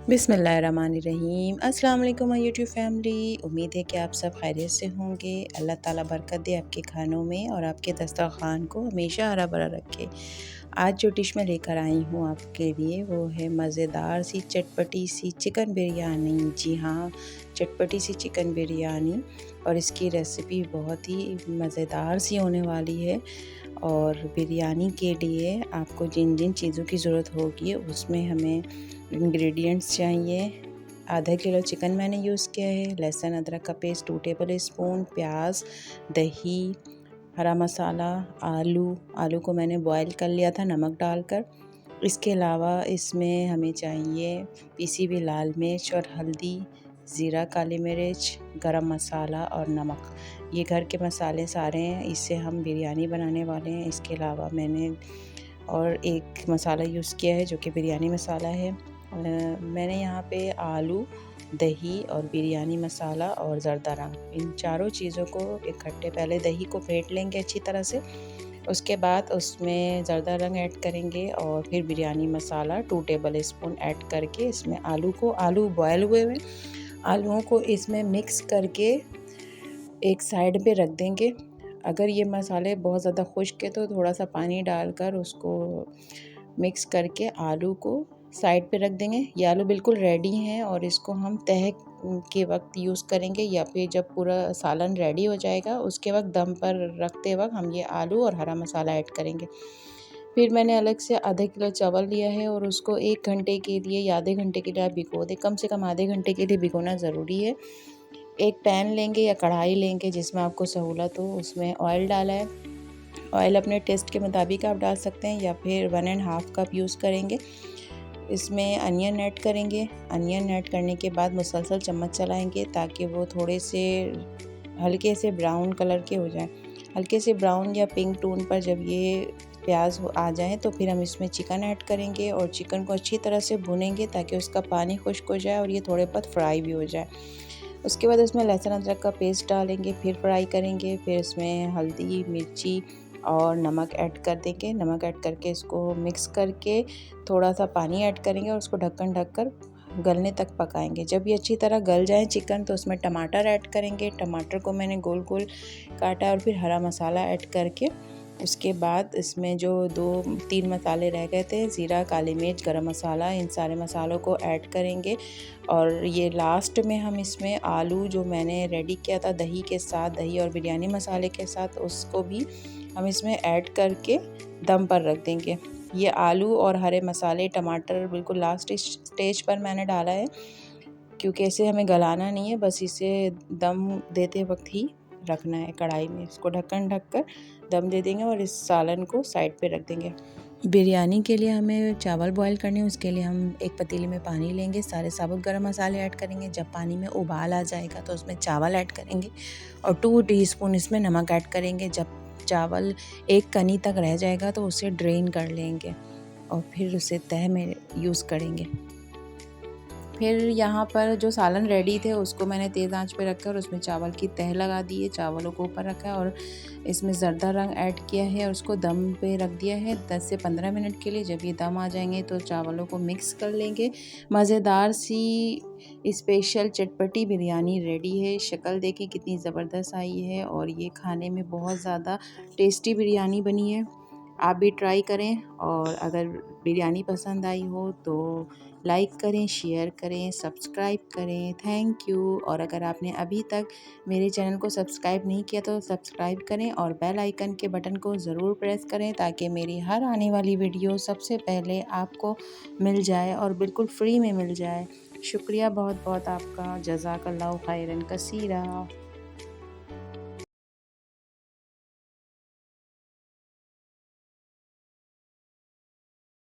बिस्मिल्लाहिर्रहमानिर्रहीम। अस्सलाम वालेकुम माय यूट्यूब फैमिली। उम्मीद है कि आप सब खैरियत से होंगे। अल्लाह ताला बरकत दे आपके खानों में और आपके दस्तरखान को हमेशा हरा भरा रखे। आज जो डिश मैं लेकर आई हूँ आपके लिए वो है मज़ेदार सी चटपटी सी चिकन बिरयानी। जी हाँ, चटपटी सी चिकन बिरयानी और इसकी रेसिपी बहुत ही मज़ेदार सी होने वाली है। और बिरयानी के लिए आपको जिन जिन चीज़ों की ज़रूरत होगी उसमें हमें इंग्रेडिएंट्स चाहिए। आधा किलो चिकन मैंने यूज़ किया है, लहसुन अदरक का पेस्ट 2 टेबल स्पून, प्याज, दही, हरा मसाला, आलू को मैंने बॉईल कर लिया था नमक डालकर। इसके अलावा इसमें हमें चाहिए पीसी हुई लाल मिर्च और हल्दी, ज़ीरा, काली मिर्च, गरम मसाला और नमक। ये घर के मसाले सारे हैं, इससे हम बिरयानी बनाने वाले हैं। इसके अलावा मैंने और एक मसाला यूज़ किया है जो कि बिरयानी मसाला है। मैंने यहाँ पे आलू, दही और बिरयानी मसाला और ज़रदा रंग इन चारों चीज़ों को इकट्ठे पहले दही को फेंट लेंगे अच्छी तरह से। उसके बाद उसमें ज़रदा रंग ऐड करेंगे और फिर बिरयानी मसाला 2 टेबल स्पून ऐड करके इसमें आलू बॉयल हुए हुए आलूओं को इसमें मिक्स करके एक साइड पे रख देंगे। अगर ये मसाले बहुत ज़्यादा खुश्क है तो थोड़ा सा पानी डालकर उसको मिक्स करके आलू को साइड पे रख देंगे। ये आलू बिल्कुल रेडी हैं और इसको हम तह के वक्त यूज़ करेंगे या फिर जब पूरा सालन रेडी हो जाएगा उसके वक्त दम पर रखते वक्त हम ये आलू और हरा मसाला ऐड करेंगे। फिर मैंने अलग से आधा किलो चावल लिया है और उसको 1 घंटे के लिए या आधे घंटे के लिए आप भिगो दें। कम से कम आधे घंटे के लिए भिगोना ज़रूरी है। एक पैन लेंगे या कढ़ाई लेंगे जिसमें आपको सहूलत हो, उसमें ऑयल डाला है। ऑयल अपने टेस्ट के मुताबिक आप डाल सकते हैं या फिर 1.5 कप यूज़ करेंगे। इसमें अनियन ऐड करेंगे। अनियन ऐड करने के बाद मुसलसल चम्मच चलाएंगे ताकि वो थोड़े से हल्के से ब्राउन कलर के हो जाएं। हल्के से ब्राउन या पिंक टोन पर जब ये प्याज आ जाएं तो फिर हम इसमें चिकन ऐड करेंगे और चिकन को अच्छी तरह से भुनेंगे ताकि उसका पानी खुश्क हो जाए और ये थोड़े बहुत फ्राई भी हो जाए। उसके बाद इसमें लहसुन अदरक का पेस्ट डालेंगे, फिर फ्राई करेंगे। फिर इसमें हल्दी, मिर्ची और नमक ऐड कर देंगे। नमक ऐड करके इसको मिक्स करके थोड़ा सा पानी ऐड करेंगे और उसको ढक कर गलने तक पकाएंगे। जब ये अच्छी तरह गल जाए चिकन तो उसमें टमाटर ऐड करेंगे। टमाटर को मैंने गोल गोल काटा और फिर हरा मसाला ऐड करके उसके बाद इसमें जो 2-3 मसाले रह गए थे, ज़ीरा, काली मिर्च, गरम मसाला, इन सारे मसालों को ऐड करेंगे। और ये लास्ट में हम इसमें आलू जो मैंने रेडी किया था दही के साथ, दही और बिरयानी मसाले के साथ, उसको भी हम इसमें ऐड करके दम पर रख देंगे। ये आलू और हरे मसाले, टमाटर बिल्कुल लास्ट स्टेज पर मैंने डाला है क्योंकि इसे हमें गलाना नहीं है, बस इसे दम देते वक्त ही रखना है कढ़ाई में। इसको ढक कर दम दे देंगे और इस सालन को साइड पे रख देंगे। बिरयानी के लिए हमें चावल बॉईल करने हैं, उसके लिए हम एक पतीले में पानी लेंगे, सारे साबुत गरम मसाले ऐड करेंगे। जब पानी में उबाल आ जाएगा तो उसमें चावल ऐड करेंगे और 2 टीस्पून इसमें नमक ऐड करेंगे। जब चावल एक कनी तक रह जाएगा तो उसे ड्रेन कर लेंगे और फिर उसे तह में यूज़ करेंगे। फिर यहाँ पर जो सालन रेडी थे उसको मैंने तेज़ आंच पे रखा और उसमें चावल की तह लगा दी है, चावलों को ऊपर रखा है और इसमें ज़रदा रंग ऐड किया है और उसको दम पे रख दिया है 10 से 15 मिनट के लिए। जब ये दम आ जाएंगे तो चावलों को मिक्स कर लेंगे। मज़ेदार सी स्पेशल चटपटी बिरयानी रेडी है। शक्ल देखिए कितनी ज़बरदस्त आई है और ये खाने में बहुत ज़्यादा टेस्टी बिरयानी बनी है। आप भी ट्राई करें और अगर बिरयानी पसंद आई हो तो लाइक करें, शेयर करें, सब्सक्राइब करें। Thank you. और अगर आपने अभी तक मेरे चैनल को सब्सक्राइब नहीं किया तो सब्सक्राइब करें और बेल आइकन के बटन को ज़रूर प्रेस करें ताकि मेरी हर आने वाली वीडियो सबसे पहले आपको मिल जाए और बिल्कुल फ्री में मिल जाए। शुक्रिया बहुत बहुत आपका। जज़ाकल्लाहु खैरन कसीरा।